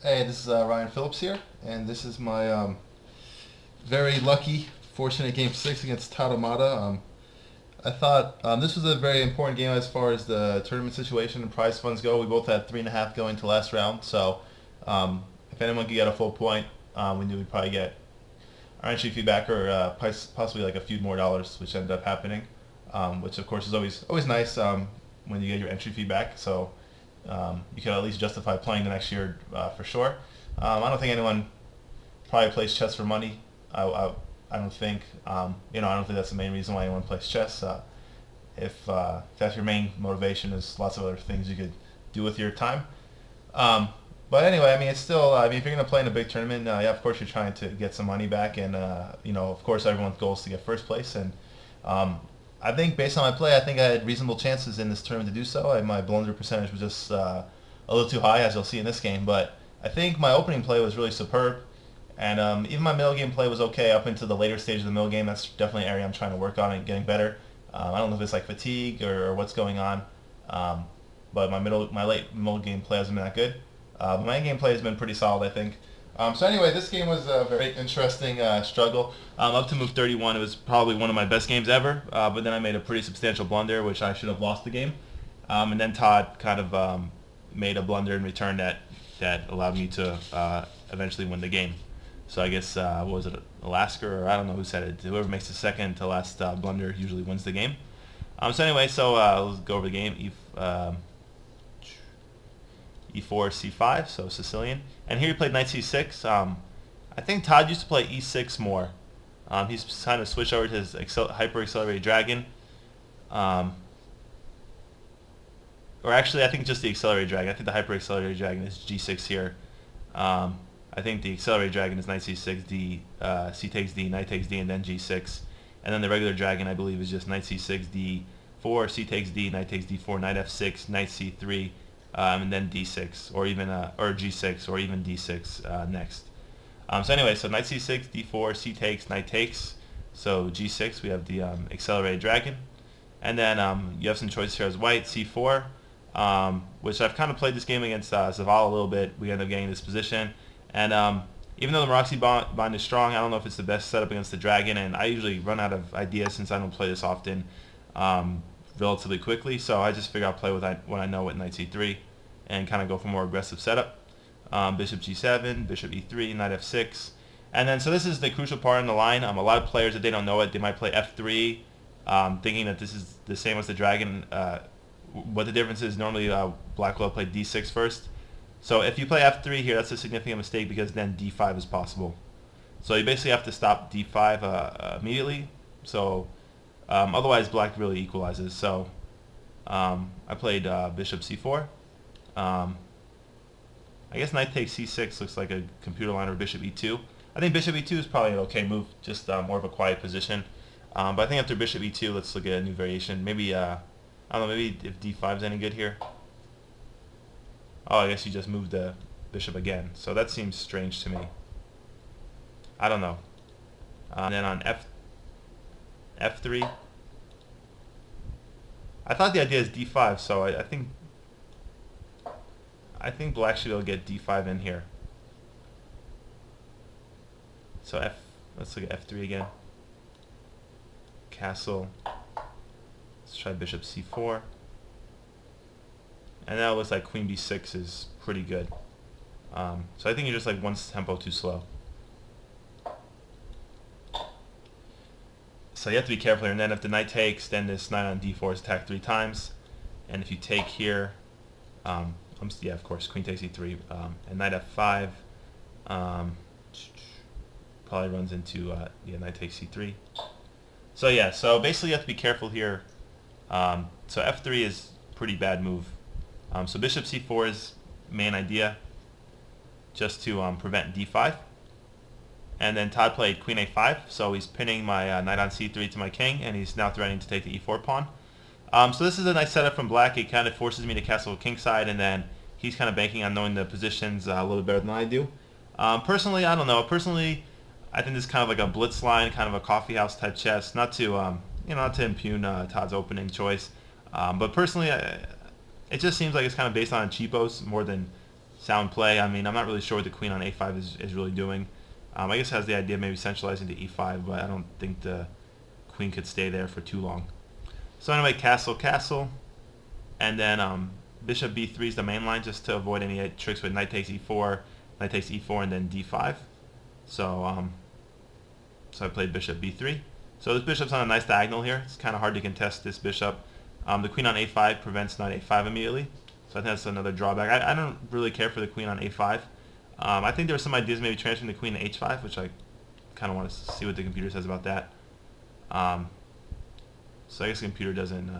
Hey, this is Ryan Phillips here, and this is my very lucky, fortunate game six against Todd Imada. I thought this was a very important game as far as the tournament situation and prize funds go. We both had 3.5 going to last round, so if anyone could get a full point, we knew we'd probably get our entry fee back or possibly like a few more dollars, which ended up happening, which of course is always nice when you get your entry fee back. So you can at least justify playing the next year for sure. I don't think anyone probably plays chess for money. I don't think I don't think that's the main reason why anyone plays chess. If that's your main motivation, there's lots of other things you could do with your time. Um, but anyway, I mean, it's still. I mean, if you're gonna play in a big tournament, yeah, of course you're trying to get some money back, and of course everyone's goal is to get first place. And um, I think based on my play, I think I had reasonable chances in this tournament to do so. My blunder percentage was just a little too high, as you'll see in this game. But I think my opening play was really superb, and even my middle game play was okay up into the later stage of the middle game. That's definitely an area I'm trying to work on and getting better. I don't know if it's like fatigue or what's going on, um, but my late middle game play hasn't been that good. But my end game play has been pretty solid, I think. So anyway, this game was a very interesting struggle. Up to move 31, it was probably one of my best games ever. But then I made a pretty substantial blunder, which I should have lost the game. And then Todd kind of made a blunder in return that allowed me to eventually win the game. So I guess what was it, Alaska, or I don't know who said it. Whoever makes the second to last blunder usually wins the game. So anyway, let's go over the game. E4, C5, so Sicilian. And here he played knight C6. I think Todd used to play E6 more. He's kind of switched over to his hyper accelerated dragon. Um, or actually, I think just the accelerated dragon. I think the hyper accelerated dragon is G6 here. I think the accelerated dragon is knight C6, D, C takes D, knight takes D, and then G6. And then the regular dragon, I believe, is just knight C6, D4, C takes D, knight takes D4, knight F6, knight C3, and then D6, or even or G6, or even D6 next. So anyway, so knight C6, D4, C takes, knight takes. So G6, we have the accelerated dragon, and then you have some choices here as white, C4, which I've kind of played this game against Zavala a little bit. We end up getting this position, and even though the Moroxy bind is strong, I don't know if it's the best setup against the dragon, and I usually run out of ideas since I don't play this often. Relatively quickly, so I just figure I'll play with what I know with knight c3 and kind of go for more aggressive setup. Bishop g7, bishop e3, knight f6, and then so this is the crucial part in the line. A lot of players, if they don't know it, they might play f3, thinking that this is the same as the dragon. What the difference is, normally black will play d6 first. So if you play f3 here, that's a significant mistake because then d5 is possible. So you basically have to stop d5 immediately. So otherwise, black really equalizes. So I played bishop c4. I guess knight takes c6 looks like a computer line, or bishop e2. I think bishop e2 is probably an okay move, just more of a quiet position. But I think after bishop e2, let's look at a new variation. Maybe, I don't know, maybe if d5 is any good here. Oh, I guess you just moved the bishop again. So that seems strange to me. I don't know. And then on f3. I thought the idea is d5, so I think black should be able to get d5 in here. So let's look at f3 again. Castle. Let's try bishop c4. And now it looks like queen b6 is pretty good. So I think you're just like one tempo too slow. So you have to be careful here. And then if the knight takes, then this knight on d4 is attacked 3 times. And if you take here, yeah, of course, queen takes e3, and knight f5 probably runs into yeah, knight takes c3. So yeah, so basically you have to be careful here. So f3 is pretty bad move. So bishop c4 is main idea, just to prevent d5. And then Todd played queen a5, so he's pinning my knight on c3 to my king, and he's now threatening to take the e4 pawn. So this is a nice setup from black. It kind of forces me to castle kingside, and then he's kind of banking on knowing the positions a little better than I do. Personally, I don't know. Personally, I think this is kind of like a blitz line, kind of a coffeehouse type chess. Not to not to impugn Todd's opening choice, but personally, it just seems like it's kind of based on cheapos more than sound play. I mean, I'm not really sure what the queen on a5 is really doing. I guess it has the idea of maybe centralizing to e5, but I don't think the queen could stay there for too long. So anyway, castle, castle, and then bishop b3 is the main line, just to avoid any tricks with knight takes e4, knight takes e4, and then d5. So so I played bishop b3. So this bishop's on a nice diagonal here. It's kind of hard to contest this bishop. The queen on a5 prevents knight a5 immediately. So I think that's another drawback. I don't really care for the queen on a5. I think there were some ideas maybe transferring the queen to h5, which I kind of want to see what the computer says about that. So I guess the computer doesn't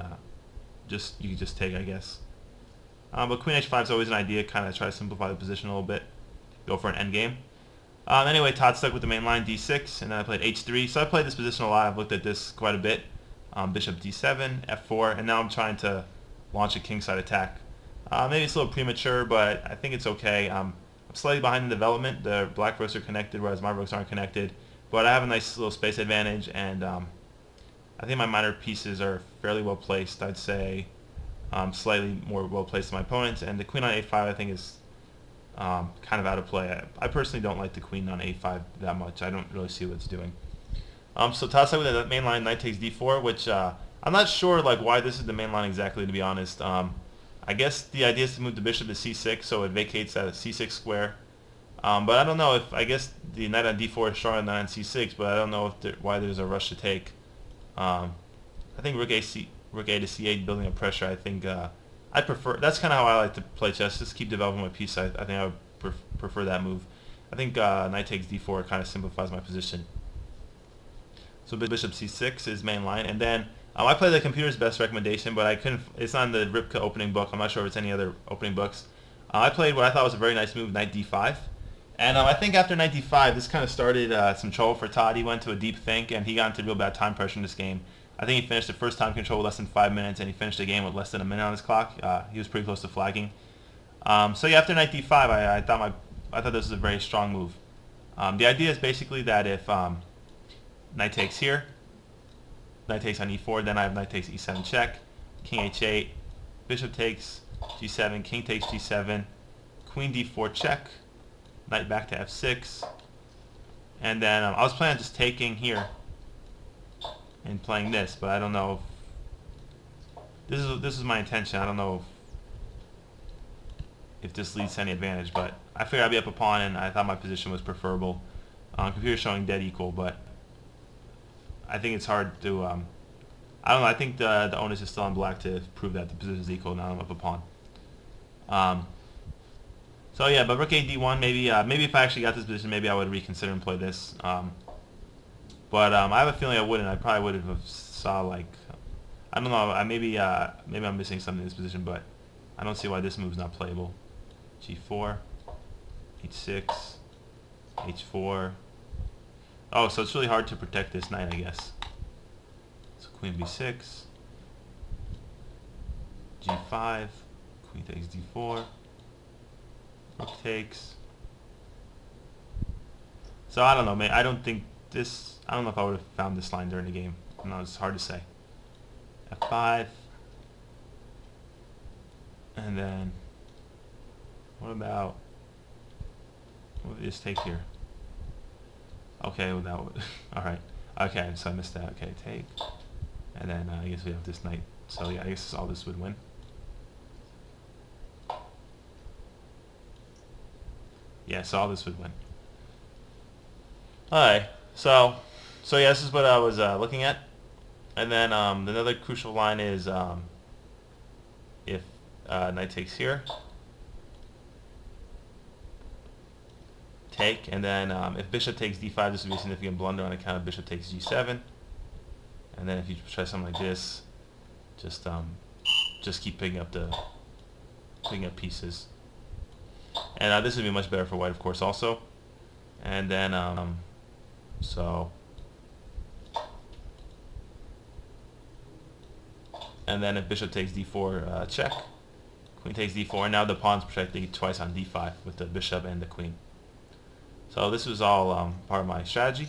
you can just take, I guess. But queen h5 is always an idea, kind of try to simplify the position a little bit, go for an endgame. Anyway, Todd stuck with the main line, d6, and then I played h3. So I played this position a lot. I've looked at this quite a bit. Bishop d7, f4, and now I'm trying to launch a kingside attack. Maybe it's a little premature, but I think it's okay. I'm slightly behind in development. The black rooks are connected, whereas my rooks aren't connected. But I have a nice little space advantage, and I think my minor pieces are fairly well placed. I'd say slightly more well placed than my opponents, and the queen on a5 I think is kind of out of play. I personally don't like the queen on a5 that much. I don't really see what it's doing. So toss up with the main line, knight takes d4, which I'm not sure like why this is the main line exactly, to be honest. I guess the idea is to move the bishop to c6, so it vacates that c6 square. But I don't know if, I guess the knight on d4 is stronger than the knight on c6, but I don't know if why there's a rush to take. I think rook a to c8, building up pressure. I think I prefer. That's kind of how I like to play chess. Just keep developing my piece. I think I would prefer that move. I think knight takes d4 kind of simplifies my position. So bishop c6 is main line, and then I played the computer's best recommendation, but I couldn't. It's on the Ripka opening book. I'm not sure if it's any other opening books. I played what I thought was a very nice move, knight d5. And I think after knight d5, this kind of started some trouble for Todd. He went to a deep think, and he got into real bad time pressure in this game. I think he finished the first time control with less than 5 minutes, and he finished the game with less than a minute on his clock. He was pretty close to flagging. So yeah, after knight d5, I thought this was a very strong move. The idea is basically that if knight takes here, knight takes on e4, then I have knight takes e7 check, king h8, bishop takes g7, king takes g7, queen d4 check, knight back to f6, and then I was planning on just taking here and playing this, but I don't know if this is my intention. I don't know if this leads to any advantage, but I figured I'd be up a pawn, and I thought my position was preferable. Computer showing dead equal, but I think it's hard to I don't know. I think the onus is still on black to prove that the position is equal. Now I'm up a pawn. So yeah, but rook a d1. Maybe if I actually got this position, maybe I would reconsider and play this. But I have a feeling I wouldn't. I probably would have saw like, I don't know. Maybe I'm missing something in this position, but I don't see why this move's not playable. G4, H6, H4. Oh, so it's really hard to protect this knight, I guess. So queen b6, g5, queen takes d4, rook takes. So I don't know, man. I don't know if I would have found this line during the game. No, it's hard to say. f5, and then what if we just take here? Okay, well that would, alright. Okay, so I missed that. Okay, take. And then I guess we have this knight. So yeah, I guess all this would win. Yeah, so all this would win. Alright, so yeah, this is what I was looking at. And then another crucial line is if knight takes here, take, and then if bishop takes d5, this would be a significant blunder on account of bishop takes g7. And then if you try something like this, just keep picking up pieces. And this would be much better for white, of course, also. And then and then if bishop takes d4, check, queen takes d4, and now the pawn's protected twice on d5 with the bishop and the queen. So this was all part of my strategy.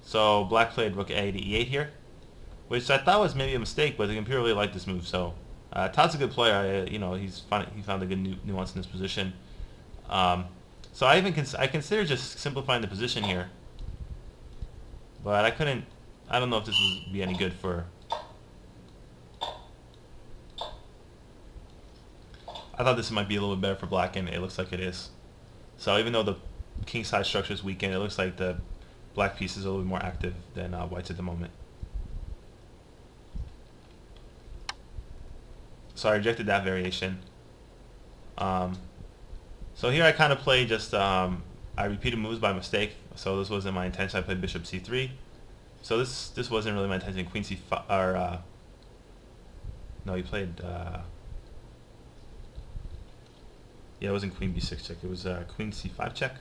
So black played rook a to e8 here, which I thought was maybe a mistake, but the computer really liked this move. So Todd's a good player. He found a good nuance in this position. Um, so I considered just simplifying the position here, but I couldn't. I don't know if this would be any good for. I thought this might be a little bit better for black, and it looks like it is. So even though the king side structure is weakened, it looks like the black piece is a little bit more active than white's at the moment. So I rejected that variation. So here I kind of played just, I repeated moves by mistake, so this wasn't my intention. I played bishop c3. So this wasn't really my intention. Queen c5, or, no, he played, yeah, it wasn't queen b6 check, it was queen c5 check.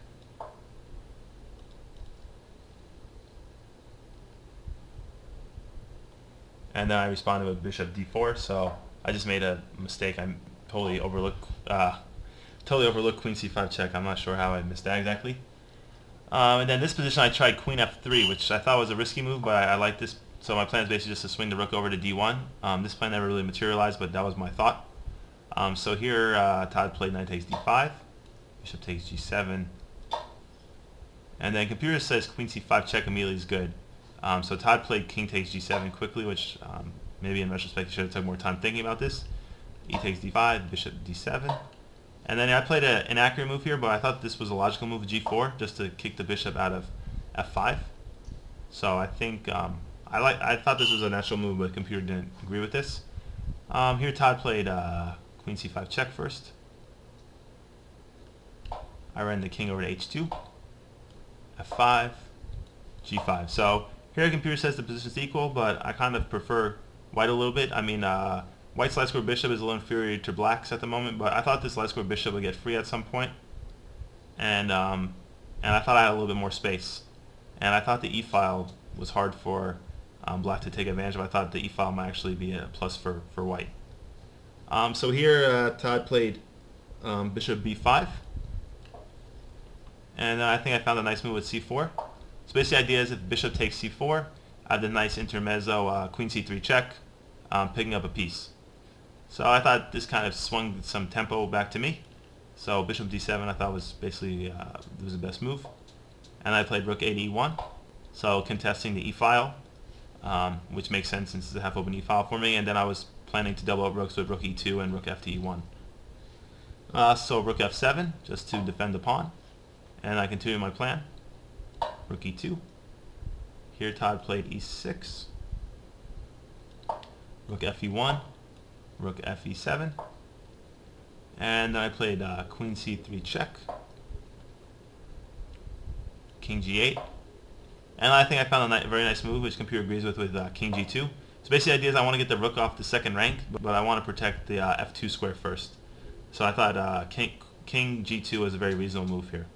And then I responded with bishop d4, so I just made a mistake. I totally overlooked queen c5 check. I'm not sure how I missed that exactly. And then this position I tried queen f3, which I thought was a risky move, but I like this. So my plan is basically just to swing the rook over to d1. This plan never really materialized, but that was my thought. So here Todd played knight takes d5, bishop takes g7, and then computer says queen c5 check immediately is good. So Todd played king takes g7 quickly, which maybe in retrospect he should have took more time thinking about this. E takes d5, bishop d7. And then I played an inaccurate move here, but I thought this was a logical move, g4, just to kick the bishop out of f5. So I think I thought this was a natural move, but the computer didn't agree with this. Here Todd played queen c5 check first. I ran the king over to h2, f5, g5. So here the computer says the position's equal, but I kind of prefer white a little bit. I mean, white's light square bishop is a little inferior to black's at the moment, but I thought this light square bishop would get free at some point, and I thought I had a little bit more space, and I thought the e-file was hard for black to take advantage of. I thought the e-file might actually be a plus for white. So here Todd played bishop b5, and I think I found a nice move with c4. So basically the idea is if bishop takes c4, I have the nice intermezzo queen c3 check, picking up a piece. So I thought this kind of swung some tempo back to me. So bishop d7 I thought was basically was the best move. And I played rook a to e1, so contesting the e-file, which makes sense since it's a half open e-file for me. And then I was planning to double up rooks with rook e2 and rook f to e1. So rook f7 just to defend the pawn. And I continue my plan. Rook e2. Here Todd played e6. Rook fe1. Rook fe7. And then I played queen c3 check. King g8. And I think I found a very nice move, which computer agrees with king g2. So basically the idea is I want to get the rook off the second rank, but I want to protect the f2 square first. So I thought king g2 was a very reasonable move here.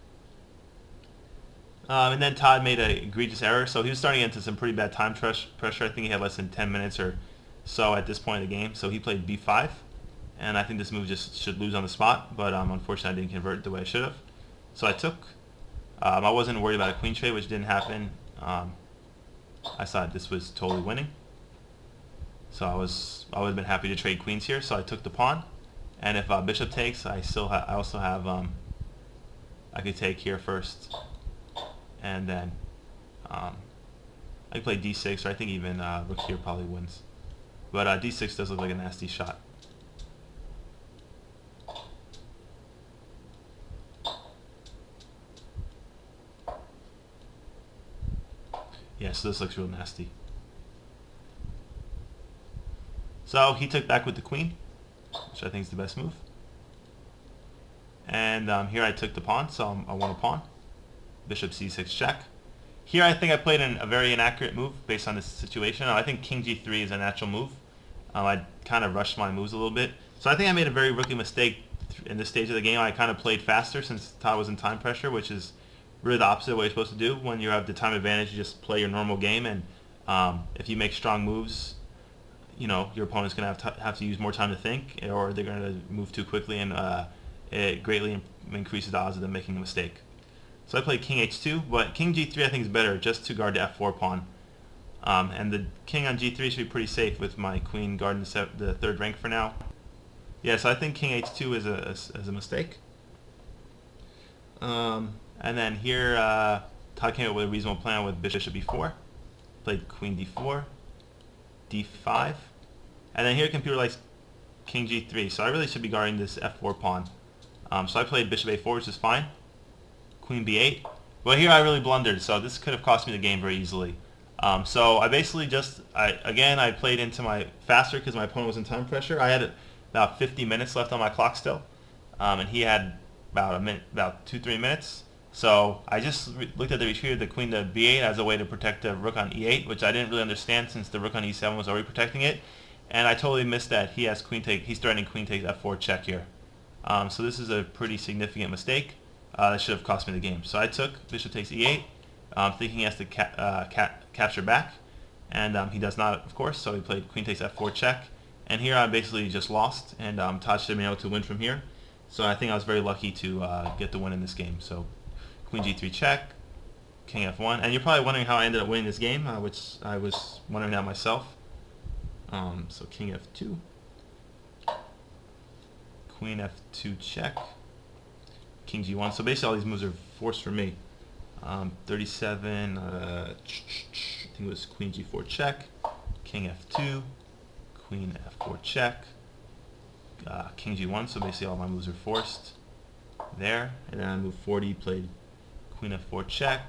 And then Todd made an egregious error, so he was starting into some pretty bad time pressure. I think he had less than 10 minutes or so at this point in the game, so he played b5, and I think this move just should lose on the spot, but unfortunately I didn't convert the way I should have. So I took. I wasn't worried about a queen trade, which didn't happen. I thought this was totally winning, so I would have been happy to trade queens here. So I took the pawn, and if bishop takes, I also have I could take here first. And then I could play d6, or I think even rook here probably wins. But d6 does look like a nasty shot. Yeah, so this looks real nasty. So he took back with the queen, which I think is the best move. And here I took the pawn, so I won a pawn. Bishop c6 check. Here I think I played a very inaccurate move based on this situation. I think king g3 is a natural move. I kind of rushed my moves a little bit. So I think I made a very rookie mistake in this stage of the game. I kind of played faster since Todd was in time pressure, which is really the opposite of what you're supposed to do. When you have the time advantage, you just play your normal game, and if you make strong moves, you know, your opponent's going to have to use more time to think, or they're going to move too quickly, and it greatly increases the odds of them making a mistake. So I played king h2, but king g3 I think is better, just to guard the f4 pawn. And the king on g3 should be pretty safe with my queen guarding the third rank for now. Yeah, so I think king h2 is a mistake. And then here, Todd came up with a reasonable plan with bishop e4. Played queen d4, d5. And then here computer likes king g3. So I really should be guarding this f4 pawn. So I played bishop a4, which is fine. Queen b8. Well, here I really blundered, so this could have cost me the game very easily. So I basically I played into my faster because my opponent was in time pressure. I had about 50 minutes left on my clock still, and he had about a minute, about 2-3 minutes. So I just looked at the retreat of the queen to b8 as a way to protect the rook on e8, which I didn't really understand since the rook on e7 was already protecting it, and I totally missed that he has queen take. He's threatening queen takes f4 check here. So this is a pretty significant mistake. That should have cost me the game. So I took bishop takes e8, thinking he has to capture back, and he does not, of course. So he played queen takes f4 check, and here I basically just lost, and Todd should have been able to win from here. So I think I was very lucky to get the win in this game. So queen g3 check, king f1, and you're probably wondering how I ended up winning this game, which I was wondering that myself. So king f2, queen f2 check, king g1. So basically all these moves are forced for me. 37, I think it was queen g4 check, king f2, queen f4 check, king g1. So basically all my moves are forced there. And then I moved 40, played queen f4 check.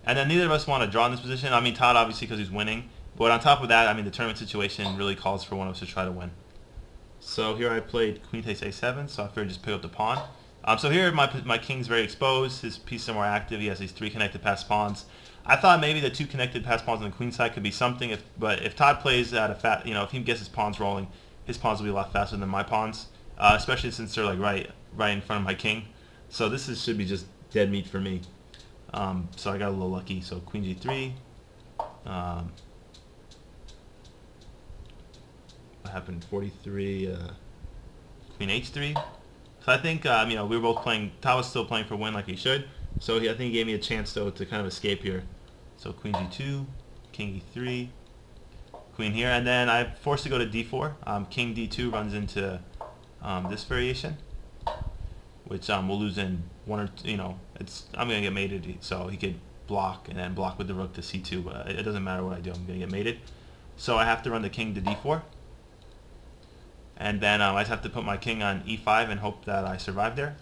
And then neither of us want to draw in this position. I mean, Todd obviously because he's winning. But on top of that, I mean, the tournament situation really calls for one of us to try to win. So here I played queen takes a7, so I figured just pick up the pawn. So here my king's very exposed. His pieces are more active. He has these 3 connected passed pawns. I thought maybe the 2 connected passed pawns on the queen side could be something. But if Todd plays at a if he gets his pawns rolling, his pawns will be a lot faster than my pawns, especially since they're like right in front of my king. So this should be just dead meat for me. So I got a little lucky. So queen g3. What happened? 43. Queen h3. So I think we were both playing. Todd was still playing for win like he should. So I think he gave me a chance though to kind of escape here. So queen g2, king e3, queen here, and then I'm forced to go to d4. King d2 runs into this variation, which we'll lose in one or two, I'm gonna get mated, so he could block and then block with the rook to c2. But it doesn't matter what I do, I'm gonna get mated. So I have to run the king to d4. And then I just have to put my king on e5 and hope that I survive there,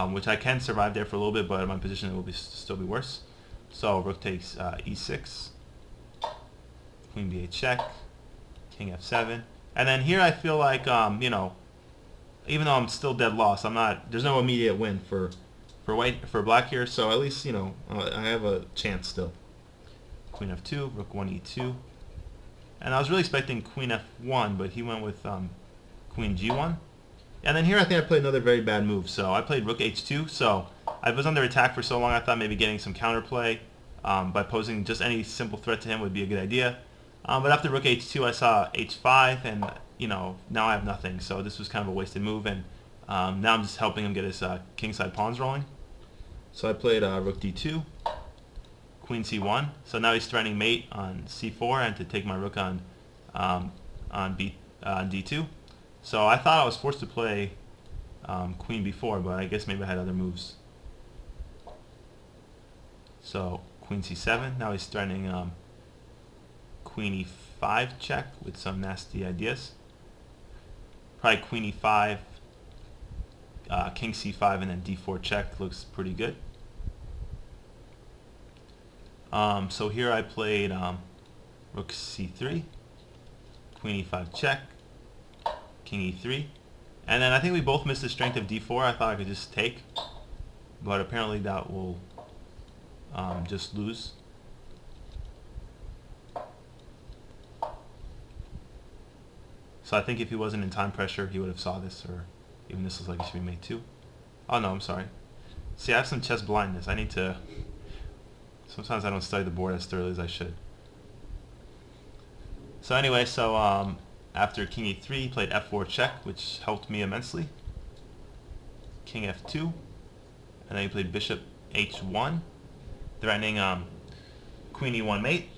which I can survive there for a little bit, but my position will still be worse. So rook takes e6, queen b8 check, king f7, and then here I feel like even though I'm still dead lost, there's no immediate win for black here. So at least I have a chance still. Queen f2, rook 1 e2. And I was really expecting queen f1, but he went with queen g1. And then here I think I played another very bad move. So I played rook h2. So I was under attack for so long, I thought maybe getting some counterplay by posing just any simple threat to him would be a good idea. But after rook h2, I saw h5, and now I have nothing. So this was kind of a wasted move, and now I'm just helping him get his kingside pawns rolling. So I played rook d2. Queen c1, so now he's threatening mate on c4 and to take my rook on d2. So I thought I was forced to play queen b4, but I guess maybe I had other moves. So queen c7, now he's threatening queen e5 check with some nasty ideas. Probably queen e5, king c5, and then d4 check looks pretty good. So here I played rook c3, queen e5 check, king e3, and then I think we both missed the strength of d4. I thought I could just take, but apparently that will just lose. So I think if he wasn't in time pressure, he would have saw this, or even this looks like it should be made too. Oh no, I'm sorry. See, I have some chess blindness. I need to... Sometimes I don't study the board as thoroughly as I should. So anyway, after king e3, he played f4 check, which helped me immensely. King f2, and then he played bishop h1, threatening queen e1 mate.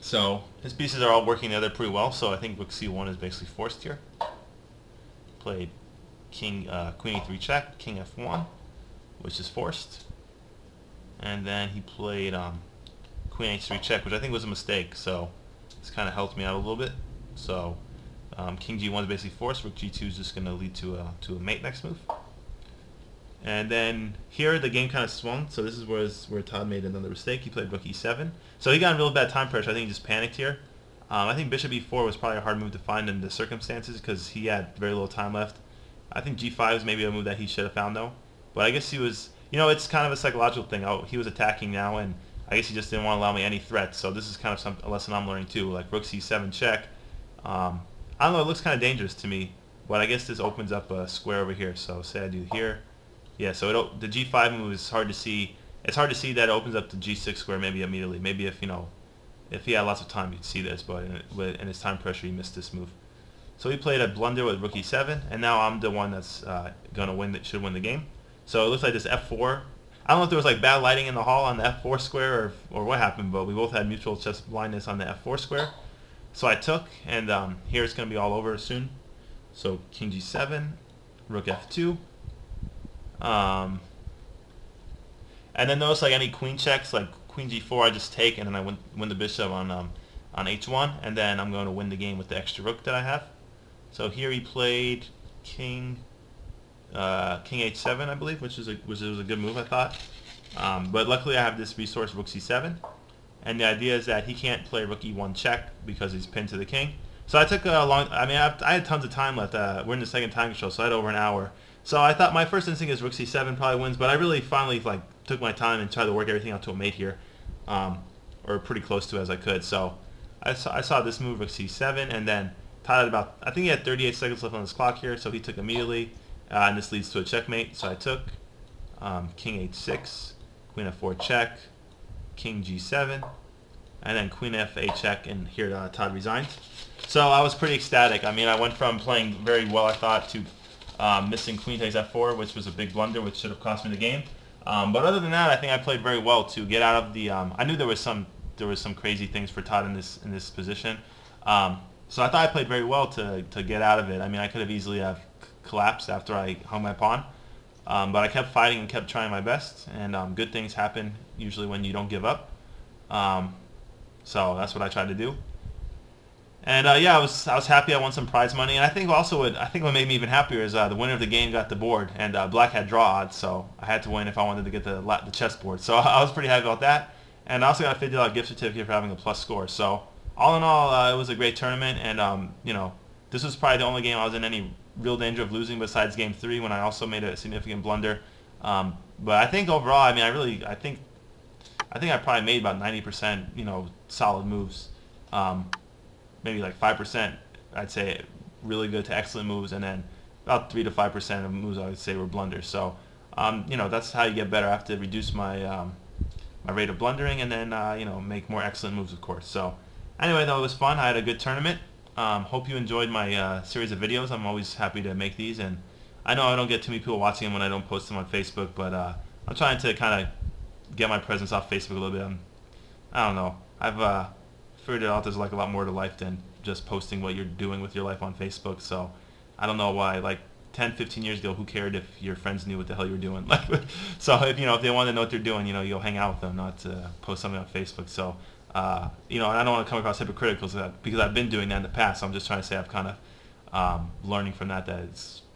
So his pieces are all working together pretty well. So I think rook c1 is basically forced here. Played queen e3 check, king f1, which is forced. And then he played queen h3 check, which I think was a mistake, so this kind of helped me out a little bit. So king g1 is basically forced. Rook g2 is just going to lead to a mate next move. And then here the game kind of swung. So this is where Todd made another mistake. He played rook e7. So he got in real bad time pressure. I think he just panicked here. I think bishop e4 was probably a hard move to find in the circumstances because he had very little time left. I think g5 is maybe a move that he should have found though. But I guess he was, it's kind of a psychological thing. He was attacking now, and I guess he just didn't want to allow me any threats. So this is kind of a lesson I'm learning too. Like rook c7 check. I don't know. It looks kind of dangerous to me, but I guess this opens up a square over here. So say I do here. Yeah, so the g5 move is hard to see. It's hard to see that it opens up the g6 square maybe immediately. Maybe if he had lots of time, you'd see this, but in his time pressure, he missed this move. So he played a blunder with rook e7, and now I'm the one that's gonna win. That should win the game. So it looks like this f4. I don't know if there was like bad lighting in the hall on the f4 square or what happened, but we both had mutual chess blindness on the f4 square. So I took, and here it's gonna be all over soon. So king g7, rook f2. And then notice like any queen checks, like queen g4, I just take, and then I win the bishop on h1, and then I'm going to win the game with the extra rook that I have. So here he played king h7, I believe, which was a good move, I thought. But luckily I have this resource rook c7, and the idea is that he can't play rook e1 check because he's pinned to the king. So I took a long. I had tons of time left. We're in the second time control, so I had over an hour. So I thought my first instinct is rook c7 probably wins, but I really finally took my time and tried to work everything out to a mate here, or pretty close to as I could. So I saw this move, rook c7, and then Todd had about, I think he had 38 seconds left on his clock here, so he took immediately, and this leads to a checkmate. So I took king h6, queen f4 check, king g7, and then queen f8 check, and here Todd resigns. So I was pretty ecstatic. I mean, I went from playing very well, I thought, to missing queen takes f4, which was a big blunder, which should have cost me the game. But other than that, I think I played very well to get out of the. I knew there was some crazy things for Todd in this position, so I thought I played very well to get out of it. I mean, I could have easily have collapsed after I hung my pawn, but I kept fighting and kept trying my best, and good things happen usually when you don't give up. So that's what I tried to do. And yeah, I was happy. I won some prize money, and I think also what made me even happier is the winner of the game got the board, and black had draw odds, so I had to win if I wanted to get the chessboard. So I was pretty happy about that, and I also got a $50 gift certificate for having a plus score. So all in all, it was a great tournament, and this was probably the only game I was in any real danger of losing besides game 3 when I also made a significant blunder. But I think overall, I mean, I think I probably made about 90% solid moves. Maybe like 5%, I'd say, really good to excellent moves, and then about 3 to 5% of moves I would say were blunders. So, that's how you get better. I have to reduce my my rate of blundering, and then make more excellent moves, of course. So, anyway, though, it was fun. I had a good tournament. Hope you enjoyed my series of videos. I'm always happy to make these, and I know I don't get too many people watching them when I don't post them on Facebook, but I'm trying to kind of get my presence off Facebook a little bit. I don't know. I've figured out there's like a lot more to life than just posting what you're doing with your life on Facebook. So I don't know why. Like 10, 15 years ago, who cared if your friends knew what the hell you were doing? So if they want to know what they're doing, you'll hang out with them, not post something on Facebook. So and I don't want to come across hypocritical because I've been doing that in the past. So I'm just trying to say I've kind of learning from that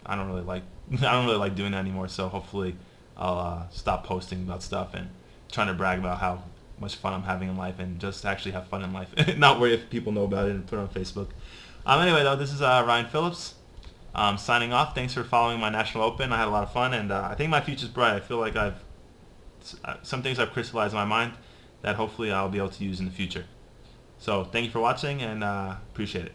I don't really like doing that anymore. So hopefully I'll stop posting about stuff and trying to brag about how much fun I'm having in life and just actually have fun in life. Not worry if people know about it and put it on Facebook. Anyway, though, this is Ryan Phillips signing off. Thanks for following my National Open. I had a lot of fun, and I think my future's bright. I feel like some things I've crystallized in my mind that hopefully I'll be able to use in the future. So thank you for watching, and appreciate it.